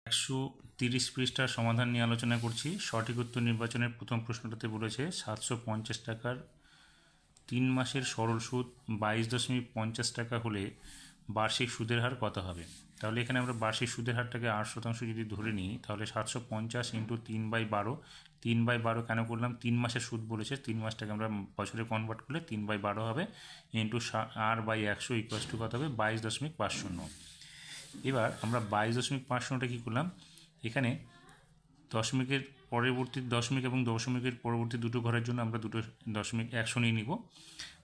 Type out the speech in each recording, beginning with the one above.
130 পৃষ্ঠার সমাধান নিয়ে আলোচনা করছি। সঠিক উত্তর নির্বাচনের প্রথম প্রশ্নটাতে বলেছে 750 টাকার 3 মাসের সরল সুদ 22.50 টাকা হলে বার্ষিক সুদের হার কত হবে। তাহলে এখানে আমরা বার্ষিক সুদের হারটাকে 8% যদি ধরে নিই, তাহলে 750 ইন্টু 3/12, 3/12 কেন করলাম, 3 মাসের সুদ বলেছে, 3 মাসটাকে আমরা বছরে কনভার্ট করলে 3/12 হবে, ইন্টু r/100 ইকুয়ালস টু কত হবে 22.50। এবার আমরা 22.50টা কী করলাম, এখানে দশমিকের পরবর্তী দশমিক এবং দশমিকের পরবর্তী দুটো ঘরের জন্য আমরা দুটো দশমিক 100 নিয়ে নিব।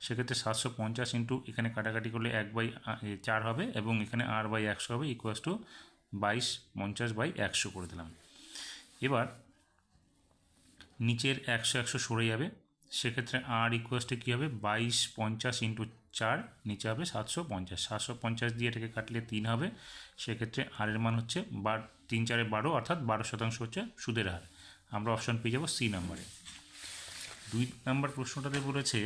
সেক্ষেত্রে 750 ইন্টু এখানে কাটাকাটি করলে 1/4 হবে এবং এখানে r/100 হবে, ইকুয়ালস টু 2250/100 করে দিলাম। এবার নিচের 100 সরে যাবে, সেক্ষেত্রে আর ইকুয়ালস টু কী হবে 2250 ইন্টু 4, নিচে হবে 750, 750 দিয়ে এটাকে কাটলে 3 হবে, সেক্ষেত্রে আর এর মান হচ্ছে 3 4 12, অর্থাৎ 12% হচ্ছে সুদের হার। আমরা অপশন পেয়ে যাব সি নাম্বারে। 2 নম্বর প্রশ্নটাতে বলেছে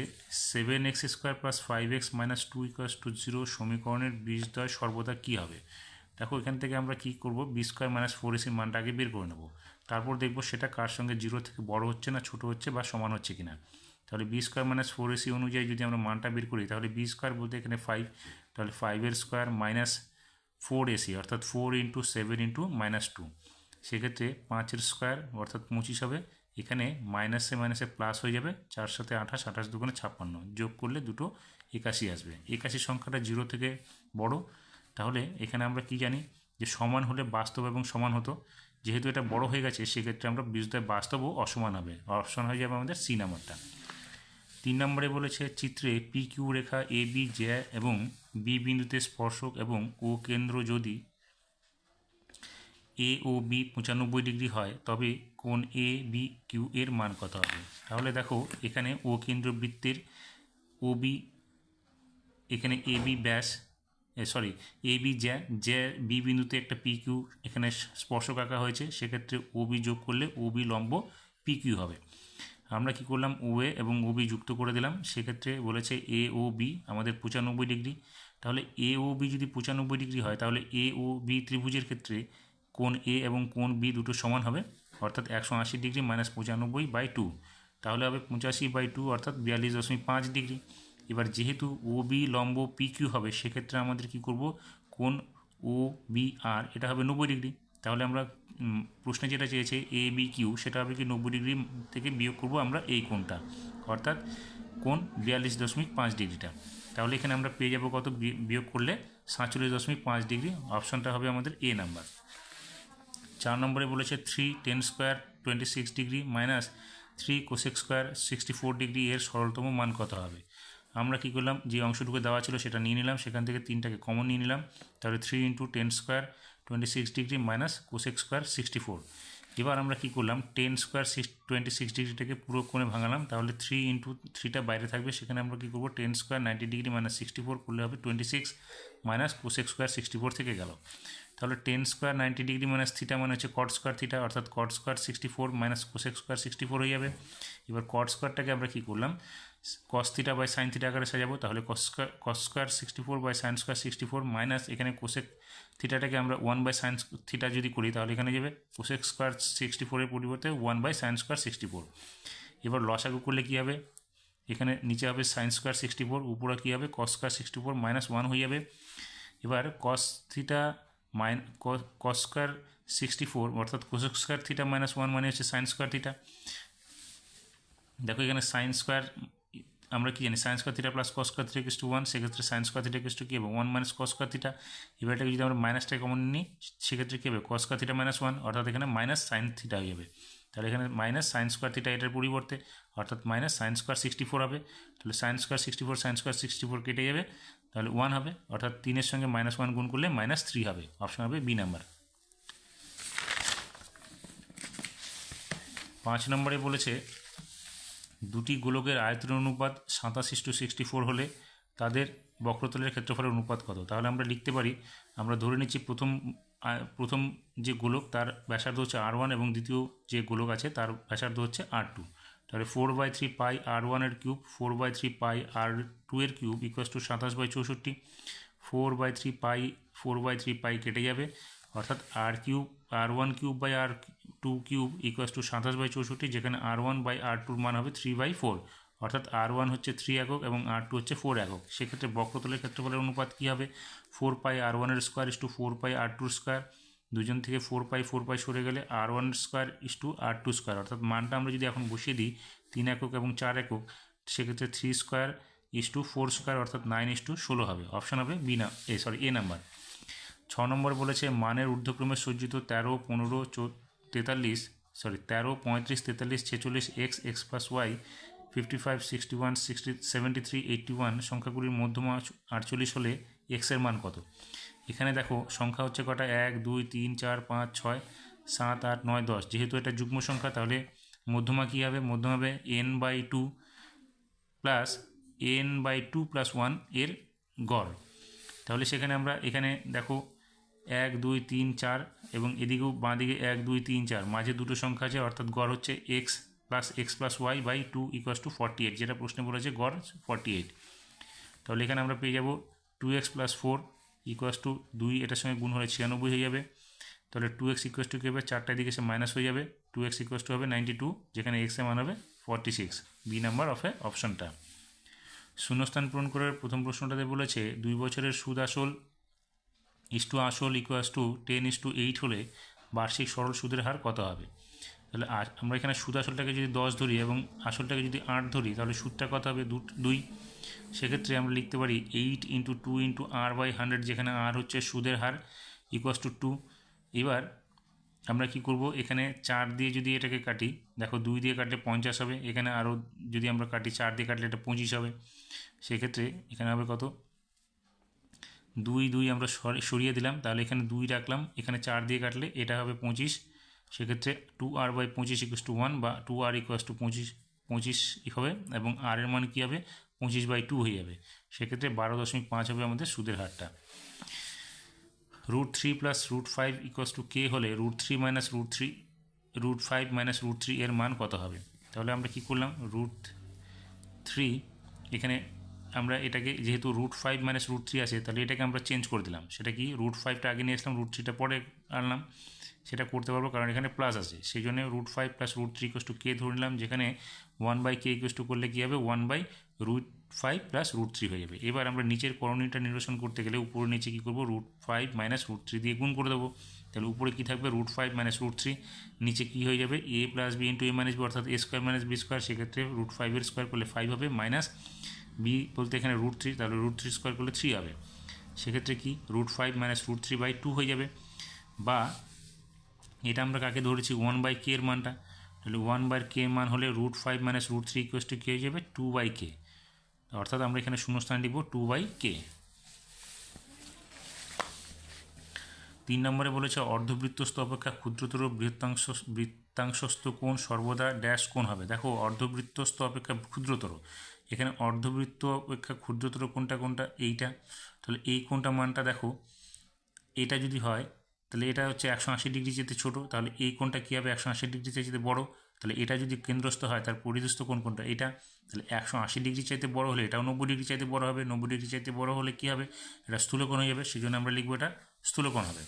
7x² + 5x - 2 = 0 সমীকরণের বীজদ্বয় সর্বদা কী হবে। দেখো এখান থেকে আমরা কি করব, b² - 4ac মানটা আগে বের করে নেব, তারপর দেখব সেটা কার সঙ্গে 0 থেকে বড় হচ্ছে না ছোট হচ্ছে বা সমান হচ্ছে কিনা। তাহলে b² - 4ac অনুযায়ী যদি আমরা মানটা বের করি, তাহলে b² বলতে এখানে 5, তাহলে 5 স্কোয়ার মাইনাস 4ac অর্থাৎ 4 ইন্টু 7 ইন্টু -2, সেক্ষেত্রে 5 স্কোয়ার অর্থাৎ 25 হবে, এখানে মাইনাসে মাইনাসে প্লাস হয়ে যাবে, 4 7 28, 28 দুগুণে 56, যোগ করলে দুটো 81 আসবে। 81 সংখ্যাটা 0 থেকে বড়, তাহলে এখানে আমরা কি জানি যে সমান হলে বাস্তব এবং সমান হতো, যেহেতু এটা বড় হয়ে গেছে সেক্ষেত্রে আমরা বীজদ্বয় বাস্তব ও অসমান হবে, অপশন হয়ে যাবে আমাদের সি নাম্বারটা। 3 নম্বরে বলেছে চিত্রে P Q Rekha A B J এবং বি বিন্দুতে স্পর্শক এবং ও কেন্দ্র যদি এ ও বি 95 ডিগ্রি হয়, তবে কোণ এ বি কিউ এর মান কত হবে। তাহলে দেখো এখানে ও কেন্দ্র বৃত্তের ও বি, এখানে এ বি ব্যাস, এ বি জে বি বিন্দুতে একটা পি কিউ এখানে স্পর্শক আঁকা হয়েছে, সেক্ষেত্রে ও বি যোগ করলে ও বি লম্ব পি কিউ হবে। আমরা কি করলাম, ও এ এবং ও বি যুক্ত করে দিলাম, সেক্ষেত্রে বলেছে এ ও বি আমাদের 95 ডিগ্রি। তাহলে এ ও বি যদি 95 ডিগ্রি হয়, তাহলে এ ও বি ত্রিভুজের ক্ষেত্রে কোণ এ এবং কোণ বি দুটো সমান হবে, অর্থাৎ 180 ডিগ্রি মাইনাস 95/2, তাহলে হবে 85/2 অর্থাৎ 42.5 ডিগ্রি। এবার যেহেতু ও বি লম্ব পি কিউ হবে, সেক্ষেত্রে আমাদের কি করব, কোণ ও বি আর এটা হবে 90 ডিগ্রি। তাহলে আমরা প্রশ্নে যেটা চেয়েছে এ বি কিউ, সেটা হবে কি 90 ডিগ্রি থেকে বিয়োগ করব আমরা এই কোণটা, অর্থাৎ কোণ 42.5 ডিগ্রিটা। তাহলে এখানে আমরা পেয়ে যাব কত, বিয়োগ করলে 47.5 ডিগ্রি, অপশানটা হবে আমাদের এ নাম্বার। 4 নম্বরে বলেছে 3 10² 26 ডিগ্রি মাইনাস 3 cosec² 64 ডিগ্রি এর সরলতম মান কত হবে। আমরা কী করলাম, যে অংশটুকু দেওয়া ছিল সেটা নিয়ে নিলাম, সেখান থেকে 3টাকে কমন নিয়ে নিলাম, তাহলে 3 × 10² 26 ডিগ্রি মাইনাস cosec² 64। এবার আমরা কী করলাম, 10² 26 ডিগ্রিটাকে পুরো কোণে ভাঙালাম, তাহলে 3 × 3টা বাইরে থাকবে, সেখানে আমরা কী করবো 10² 90 ডিগ্রি মাইনাস 64 করলে হবে 26 মাইনাস cosec² 64 থেকে গেল। তাহলে 10² 90 ডিগ্রি মাইনাস থিটা মানে হচ্ছে cot² থিটা, অর্থাৎ cot² 64 মাইনাস cosec² 64 হয়ে যাবে। এবার cot স্কোয়ারটাকে আমরা কী করলাম, cos theta by sine theta আকারে সাজাবো, তাহলে cos² 64 by sine square 64 minus এখানে cosec থিটাটাকে আমরা 1/sin থিটা যদি করি, তাহলে এখানে যাবে cosec² 64 এর পরিবর্তে 1/sin² 64। এবার লসাগু করলে কী হবে, এখানে নিচে হবে sin² 64, উপরে কী হবে cos² 64 মাইনাস 1 হয়ে যাবে। এবার cos থিটা cos² 64 অর্থাৎ cosec² থিটা মাইনাস 1 মানে হচ্ছে sin² থিটা। দেখো এখানে sin স্কোয়ার আমরা কি জানি, sin² theta plus cos² theta equals to 1, সেক্ষেত্রে sin² থিটা ইকুয়ালস টু কী হবে 1 মাইনাস cos² থিটা। এবার এটাকে যদি আমরা মাইনাসটাকে কমন নিই, সেক্ষেত্রে কী হবে cos² থিটা মাইনাস 1, অর্থাৎ এখানে মাইনাস সাইন থিটা হয়ে যাবে, তাহলে এখানে মাইনাস sin² থিটা এটার পরিবর্তে, অর্থাৎ মাইনাস sin² 64 হবে, তাহলে sin² 64 sin² 64 কেটে যাবে, তাহলে 1 হবে, অর্থাৎ 3-এর সঙ্গে -1 গুণ করলে -3 হবে, অপশন হবে বি নাম্বার। 5 নম্বরে বলেছে দুটি গোলকের আয়তনের অনুপাত 27:64 হলে তাদের বক্রতলের ক্ষেত্রফলের অনুপাত কত। তাহলে আমরা লিখতে পারি, আমরা ধরে নিচ্ছি প্রথম যে গোলক তার ব্যাসার্ধ হচ্ছে r1 এবং দ্বিতীয় যে গোলক আছে তার ব্যাসার্ধ হচ্ছে r2, তাহলে 4/3 পাই r1 এর কিউব 4/3 পাই r2 এর কিউব ইকুয়ালস টু 27/64, 4/3 পাই কেটে যাবে, অর্থাৎ r³ ইকুয়াস টু 27/64, যেখানে r1/r2 মান হবে 3/4, অর্থাৎ r1 হচ্ছে 3 একক এবং r2 হচ্ছে 4 একক। সেক্ষেত্রে বক্রতলের ক্ষেত্রফলের অনুপাত কী হবে? 4πr1² = 4πr2²। দুজন থেকে 4π সরে গেলে r1² = r2², অর্থাৎ মানটা আমরা যদি এখন বসিয়ে দিই 3 একক এবং 4 একক, সেক্ষেত্রে 3² = 4², অর্থাৎ 9:16 হবে। অপশান হবে এ নাম্বার। 6 নম্বর বলেছে মানের ঊর্ধ্বক্রমে সজ্জিত 13, 15, 43, 46, 46, x+y, 55, 61, 73, 81 সংখ্যাগুলির মধ্যমা 48 হলে x এর মান কত? এখানে দেখো সংখ্যা হচ্ছে কটা, 1, 2, 3, 4, 5, 6, 7, 8, 9, 10। যেহেতু এটা যুগ্ম সংখ্যা, তাহলে মধ্যমা কী হবে? মধ্যমা হবে n/2 প্লাস n/2 + 1 এর গড়। তাহলে সেখানে আমরা এখানে দেখো 1, 2, 3, 4 এবং এদিকেও বাঁ দিকে 1, 2, 3, 4, মাঝে দুটো সংখ্যা আছে, অর্থাৎ গড় হচ্ছে x + y/2 = 48, যেটা প্রশ্নে বলেছে গড় 48। তাহলে এখানে আমরা পেয়ে যাব 2x + 4 = 2, এটার সঙ্গে গুণ হলে 96 হয়ে যাবে। তাহলে 2x = কী হবে? 4টার দিকে সে মাইনাস হয়ে যাবে, 2x = হবে 92, যেখানে x এর মান হবে 46। বি নাম্বার অপশনটা। শূন্যস্থান পূরণ করে প্রথম প্রশ্নটাতে বলেছে 2 বছরের সুদ আসল আসল = 10:8 হলে বার্ষিক সরল সুদের হার কত হবে? তাহলে আমরা এখানে সুদ আসলটাকে যদি 10 ধরি এবং আসলটাকে যদি 8 ধরি, তাহলে সুদটা কত হবে? 2। সেক্ষেত্রে আমরা লিখতে পারি 8 × 2 × r/100, যেখানে r হচ্ছে সুদের হার, = 2। এবার আমরা কি করব? এখানে 4 দিয়ে যদি এটাকে কাটি, দেখো 2 দিয়ে কাটলে 50 হবে, এখানে আরও যদি আমরা কাটি 4 দিয়ে কাটলে এটা 25 হবে। সেক্ষেত্রে এখানে হবে কত? 2 আমরা সরিয়ে দিলাম, তাহলে এখানে 2 রাখলাম, এখানে 4 দিয়ে কাটলে এটা হবে 25। সেক্ষেত্রে 2r/25 = 1, বা 2r = 25 হবে, এবং r এর মান কী হবে? 25/2 হয়ে যাবে। সেক্ষেত্রে 12.5 হবে আমাদের সুদের হারটা। √3 + √5 = k হলে √3 - √5 - √3 এর মান কত হবে? তাহলে আমরা কি করলাম? √3, এখানে আমরা এটাকে যেহেতু √5 - √3 আছে, তাহলে এটাকে আমরা চেঞ্জ করে দিলাম। সেটা কি? √5টা আগে নিয়ে আসলাম, √3টা পরে আনলাম। সেটা করতে পারবো কারণ এখানে প্লাস আছে, সেই জন্য √5 + √3 = k ধরে নিলাম, যেখানে 1/k করলে কী হবে? 1/√5 + √3 হয়ে যাবে। এবার আমরা নিচের করণীয়টা নিরসন করতে গেলে উপরে নিচে কী করবো? √5 - √3 দিয়ে গুণ করে দেবো। তাহলে উপরে কী থাকবে? √5 - √3, নিচে কী হয়ে যাবে? a + b × a - b, অর্থাৎ a² - b²। সেক্ষেত্রে √5 এর স্কোয়ার করলে 5 হবে, মাইনাস b বলতে এখানে √3, তাহলে √3² করলে 3 হবে। সেক্ষেত্রে কি? √5 - √3/2 হয়ে যাবে। বা এটা আমরা কাকে ধরেছি? 1/k এর মানটা, তাহলে 1/k এর মান হলে √5 - √3 = কী হয়ে যাবে? 2/k, অর্থাৎ আমরা এখানে শূন্যস্থান লিখব 2/k। 3 নম্বরে বলেছে অর্ধবৃত্তস্থ অপেক্ষা ক্ষুদ্রতর বৃত্তাংশস্থ কোণ সর্বদা ড্যাশ কোণ হবে। দেখো অর্ধবৃত্তস্থ অপেক্ষা ক্ষুদ্রতর, এখানে অর্ধবৃত্ত অপেক্ষা ক্ষুদ্রতর কোনটা? এইটা। তাহলে এই কোণটা মানটা দেখো, এটা যদি হয় তাহলে এটা হচ্ছে 180 ডিগ্রি চেয়ে ছোটো, তাহলে এই কোণটা কী হবে? 180 ডিগ্রি চেয়ে বড়ো। তাহলে এটা যদি কেন্দ্রস্থ হয়, তার পরিধস্থ কোণটা এটা। তাহলে 180 ডিগ্রি চাইতে বড় হলে এটাও 90 ডিগ্রি চাইতে বড় হবে, 90 ডিগ্রি চাইতে বড় হলে কী হবে? এটা স্থূলকোণ হয়ে যাবে, সেই জন্য আমরা লিখবো এটা স্থূলকোণ হবে।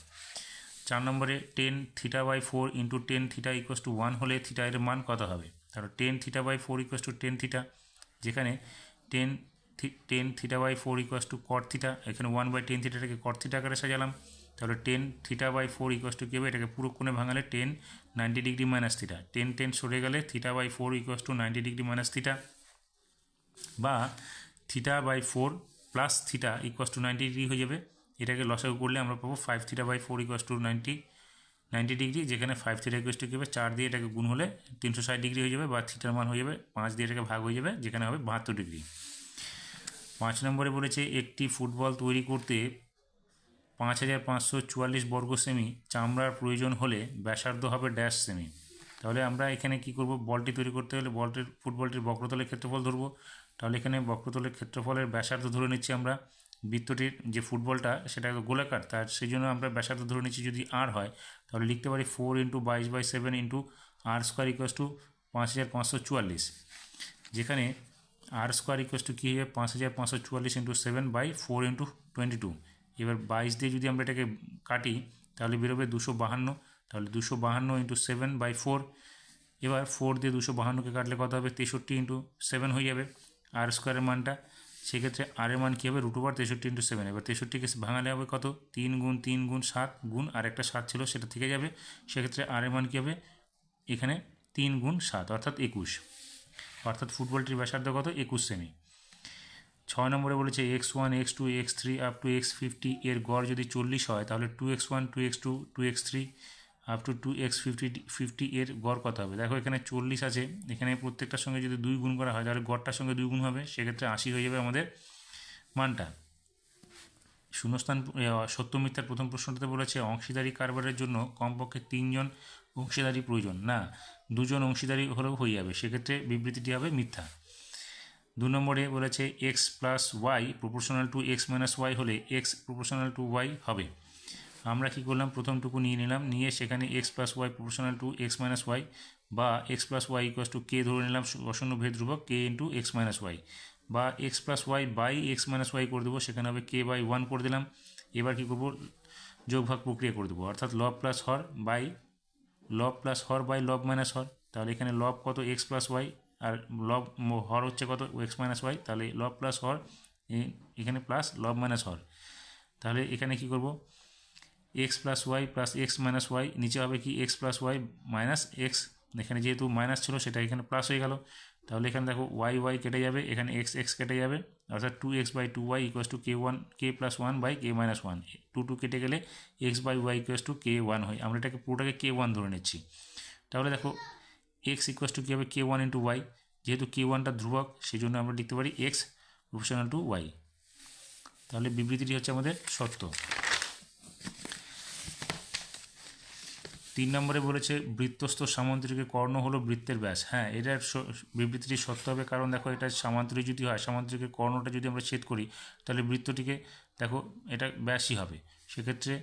4 নম্বরে 10θ/4 × 10θ = 1 হলে থিটা এর মান কত হবে? তাহলে 10θ/4 = 10θ, যেখানে 10θ/4 = cot θ, এখানে 1/10θটাকে cot θ আকারে সাজালাম। তাহলে 10θ/4 = কী হবে? এটাকে পুরো কোণে ভাঙালে 10 90 ডিগ্রি মাইনাস থিটা, 10 সরে গেলে θ/4 = 90 ডিগ্রি মাইনাস থিটা, বা θ/4 প্লাস থিটা = 90 ডিগ্রি হয়ে যাবে। এটাকে লসাগু করলে আমরা পাবো 5θ/4 = 90 ডিগ্রি, যেখানে 5θ = কী হবে? 4 দিয়ে এটাকে গুণ হলে 360 ডিগ্রি হয়ে যাবে, বা থিটার মান হয়ে যাবে 5 দিয়ে এটাকে ভাগ হয়ে যাবে, যেখানে হবে 72 ডিগ্রি। 5 নম্বরে বলেছে একটি ফুটবল তৈরি করতে 5544 বর্গ সেমি চামড়ার প্রয়োজন হলে ব্যাসার্ধ হবে ড্যাশ সেমি। তাহলে আমরা এখানে কি করব? বলটি তৈরি করতে হলে ফুটবলটির বক্রতলের ক্ষেত্রফল ধরবো। তাহলে এখানে বক্রতলের ক্ষেত্রফলের ব্যাসার্ধ ধরে নিচ্ছি আমরা। বৃত্তটির যে ফুটবলটা সেটা গোলাকার, তার সেই জন্য আমরা ব্যাসার্ধ ধরে নিচ্ছি যদি r হয়, তাহলে লিখতে পারি 4 × 22/7 × r² = 5544, যেখানে r² কী হবে? 5544 × 7/4 × 22। এবার 22 দিয়ে যদি আমরা এটাকে কাটি, তাহলে বেরোবে 252, তাহলে 252 ইন্টু 7/4। এবার 4 দিয়ে 252কে কাটলে কত হবে, 63 ইন্টু 7 হয়ে যাবে আর স্কোয়ারের মানটা। সেক্ষেত্রে আর এর মান কী হবে, √63 ইন্টু 7। এবার 63কে ভাঙালে হবে কত, 3 গুণ 3 গুণ 7 গুণ আর একটা 7 ছিল সেটা থেকে যাবে। সেক্ষেত্রে আর এর মান কী হবে, এখানে 3 গুণ 7 অর্থাৎ 21, অর্থাৎ ফুটবলটির ব্যাসার্ধ কত, 21 সেমি। 6 নম্বরে বলেছে x1 x2 x3 up to x50 এর গড় যদি 40 হয় তাহলে 2x1 2x2 2x3 up to 2x50 এর গড় কত হবে। দেখো এখানে 40 আছে, এখানে প্রত্যেকটার সঙ্গে যদি 2 গুণ করা হয় তাহলে গড়টার সঙ্গে 2 গুণ হবে, সেক্ষেত্রে 80 হয়ে যাবে আমাদের মানটা। শূন্যস্থান সত্য মিথ্যার প্রথম প্রশ্নটাতে বলেছে অংশীদারি কারবারের জন্য কমপক্ষে 3 জন অংশীদারি প্রয়োজন, না 2 জন অংশীদারি হলেও হয়ে যাবে, সেক্ষেত্রে বিবৃতিটি হবে মিথ্যা। 2 নম্বরে বলেছে x plus y proportional to x minus y হলে এক্স প্রপোর্শনাল টু ওয়াই হবে। আমরা কী করলাম, প্রথমটুকু নিয়ে নিলাম, নিয়ে সেখানে x plus y proportional to x minus y বা x plus y equals to কে ধরে নিলাম অশূন্য ভেদ ধ্রুবক k into x minus y, বা x plus y by x minus y করে দেবো, সেখানে হবে কে বাই 1 করে দিলাম। এবার কী করবো, যোগভাগ প্রক্রিয়া করে দেবো, অর্থাৎ লব প্লাস হর বাই লব মাইনাস হর। তাহলে এখানে লব কত, এক্স প্লাস ওয়াই, আর লব হর হচ্ছে কত, এক্স মাইনাস ওয়াই, তাহলে লব প্লাস হর এখানে প্লাস লব মাইনাস হর। তাহলে এখানে কি করব, x plus y plus x minus y, নিচে হবে কি x plus y minus x, এখানে যেহেতু মাইনাস ছিল সেটা এখানে প্লাস হয়ে গেল। তাহলে এখানে দেখো ওয়াই ওয়াই কেটে যাবে, এখানে এক্স এক্স কেটে যাবে, অর্থাৎ 2x/2y equals to k plus 1/k-1। 2 কেটে গেলে x/y ইকুয়াস টু k1 হয়, আমরা এটাকে পুরোটাকে k1 ধরে নিচ্ছি। তাহলে দেখো এক্স ইকুয়াস টু কী হবে, k1 ইন্টু ওয়াই, যেহেতু k1টা ধ্রুবক সেই জন্য আমরা লিখতে পারি এক্স প্রপোর্শনাল টু ওয়াই। তাহলে বিবৃতিটি হচ্ছে আমাদের সত্য। 3 নম্বরে বলেছে বৃত্তস্থ সামান্তরিকের কর্ণ হলো বৃত্তের ব্যাস। হ্যাঁ, এটার বিবৃতিটি সত্য হবে, কারণ দেখো এটা সামান্তরিক যদি হয়, সামান্তরিকের কর্ণটা যদি আমরা ছেদ করি তাহলে বৃত্তটিকে দেখো এটা ব্যাসই হবে, সেক্ষেত্রে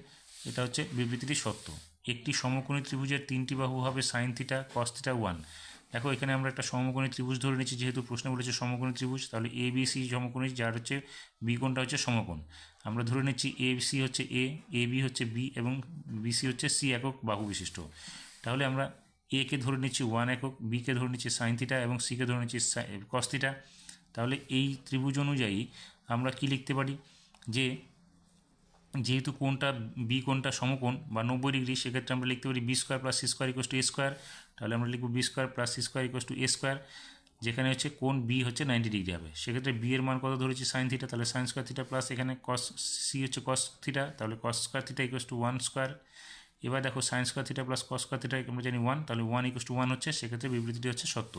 এটা হচ্ছে বিবৃতিটি সত্য। একটি সমকোণী ত্রিভুজের 3টি বাহু হবে সাইন থিটা কস থিটা 1। দেখো এখানে আমরা একটা সমকোণী ত্রিভুজ ধরে নিচ্ছি, যেহেতু প্রশ্ন বলেছে সমকোণী ত্রিভুজ, তাহলে এ বি সি সমকোণী, যার হচ্ছে বি কোণটা হচ্ছে সমকোণ। আমরা ধরে নিচ্ছি এ সি হচ্ছে এ বি হচ্ছে বি এবং বিসি হচ্ছে সি একক বাহু বিশিষ্ট। তাহলে আমরা এ কে ধরে নিচ্ছি 1 একক, বি কে ধরে নিচ্ছি সাইন থিটা এবং সি কে ধরে নিচ্ছি কস থিটা। তাহলে এই ত্রিভুজ অনুযায়ী আমরা কি লিখতে পারি, যে যেহেতু কোণটা বি কোণটা সমকোণ বা 90 ডিগ্রি, সেক্ষেত্রে আমরা লিখতে পারি b square plus c square equals to a square. তাহলে আমরা লিখব b square plus c square equals to a square, যেখানে হচ্ছে কোণ বি হচ্ছে 90 ডিগ্রি হবে। সেক্ষেত্রে বি এর মান কত ধরেছি, সাইন থিটা, তাহলে সাইন স্কোয়ার থিটা প্লাস এখানে কস সি হচ্ছে কস থিটা, তাহলে cos square theta equals to 1 square. এবার দেখো sine square theta plus cos square theta আমরা জানি 1, তাহলে 1 ইকুয়াস টু 1 হচ্ছে, সেক্ষেত্রে বিবৃতিটি হচ্ছে সত্য।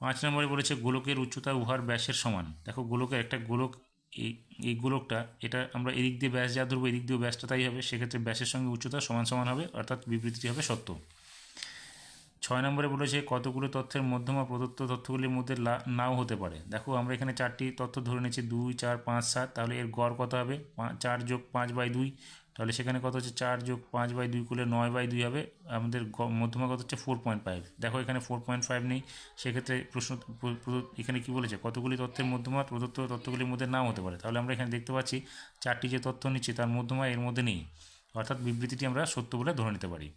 5 নম্বরে বলেছে গোলকের উচ্চতা উহার ব্যাসের সমান। দেখো গোলকের একটা গোলক, এই গোলকটা, এটা আমরা এদিক দিয়ে ব্যাস যা ধরবো এদিক দিয়েও ব্যাসটা তাই হবে, সেক্ষেত্রে ব্যাসের সঙ্গে উচ্চতা সমান সমান হবে, অর্থাৎ বিবৃতিটি হবে সত্য। 6 নম্বরে বলেছে কতগুলো তথ্যের মধ্যমা প্রদত্ত তথ্যগুলির মধ্যে নাও হতে পারে। দেখো আমরা এখানে 4টি তথ্য ধরে নিচ্ছি, 2 4 5 7, তাহলে এর গড় কত হবে, 4 যোগ 5/2, তাহলে সেখানে কত হচ্ছে 4 যোগ 5/2 করলে 9/2 হবে, আমাদের মধ্যমা কত হচ্ছে 4.5। দেখো এখানে 4.5 নেই, সেক্ষেত্রে প্রশ্ন এখানে কি বলেছে, কতগুলি তথ্যের মধ্যমা প্রদত্ত তথ্যগুলির মধ্যে নাও হতে পারে। তাহলে আমরা এখানে দেখতে পাচ্ছি 4টি যে তথ্য নিচ্ছি তার মধ্যমা এর মধ্যে নেই, অর্থাৎ বিবৃতিটি আমরা সত্য বলে ধরে নিতে পারি।